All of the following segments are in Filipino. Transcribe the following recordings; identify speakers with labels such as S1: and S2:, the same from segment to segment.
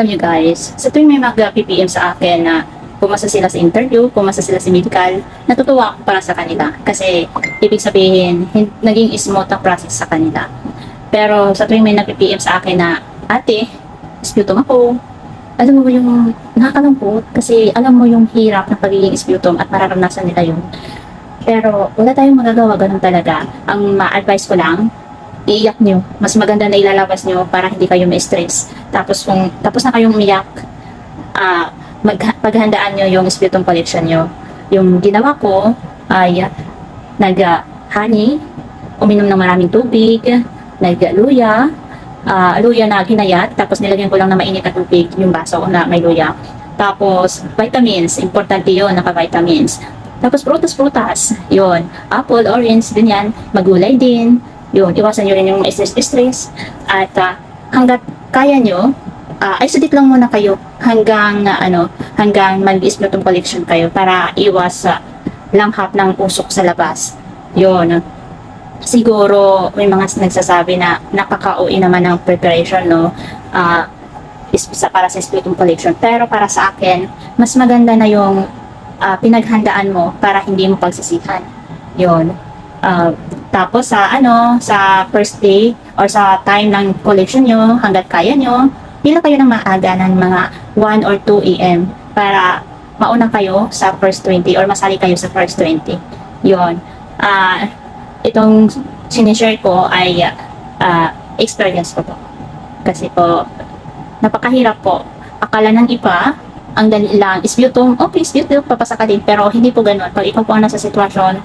S1: Alam nyo guys, sa tuwing may mag-PPM sa akin na pumasa sila sa interview, pumasa sila sa medical, natutuwa ako para sa kanila. Kasi ibig sabihin, naging smooth ang process sa kanila. Pero sa tuwing may nag-PPM sa akin na, ate, sputum ako, alam mo yung nakakalungkot kasi alam mo yung hirap ng pagiging sputum at mararanasan nila yun. Pero wala tayong magagawa, ganun talaga. Ang ma-advise ko lang, iiyak nyo. Mas maganda na ilalabas nyo para hindi kayo ma-stress. Tapos kung tapos na kayong umiyak, paghandaan nyo yung sputum collection nyo. Yung ginawa ko ay nag-honey, uminom ng maraming tubig, nag-luya, luya na ginayat, tapos nilagyan ko lang na mainit na tubig yung baso na may luya. Tapos vitamins, importante yun, naka-vitamins. Tapos prutas-prutas, yun, apple, orange, ganyan, magulay din, yun, iwasan nyo rin yung stress. At hanggat kaya nyo, isolate lang muna kayo hanggang hanggang mag-sputum collection kayo para iwas langhap ng usok sa labas. Yun. Siguro may mga nagsasabi na napaka-OA naman ng preparation, no? Para sa sputum collection. Pero para sa akin, mas maganda na yung pinaghandaan mo para hindi mo pagsisihan. Yun. Tapos sa first day or sa time ng collection nyo, hanggat kaya nyo, pila kayo ng maaga ng mga 1 or 2 a.m. para mauna kayo sa first 20 or masali kayo sa first 20. Yun. Itong sinishare ko ay experience ko po. Kasi po, napakahirap po. Akala ng iba, ang dali lang, sputum, okay, sputum, papasa ka din. Pero hindi po ganun. Pag ikaw po ang nasa sitwasyon,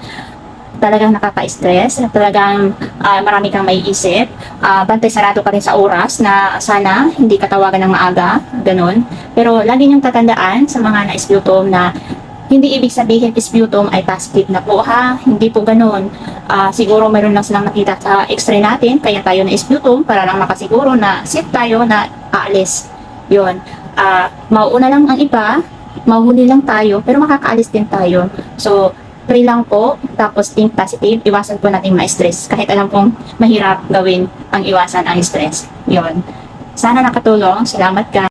S1: talagang nakaka-stress, talagang marami kang maiisip, bantay sarado ka rin sa oras na sana hindi ka tawagan ng maaga, ganun. Pero lagi niyong tatandaan sa mga na-sputum na hindi ibig sabihin sputum ay positive na po ha, hindi po ganun. Siguro mayroon lang silang nakita sa x-ray natin, kaya tayo na sputum para lang makasiguro na safe tayo na aalis. Yun. Mauuna lang ang iba, mahuhuli lang tayo, pero makakaalis din tayo. So, pray lang po, tapos think positive, iwasan po natin ma-stress. Kahit alam pong mahirap gawin ang iwasan ang stress. Yun. Sana nakatulong. Salamat ka.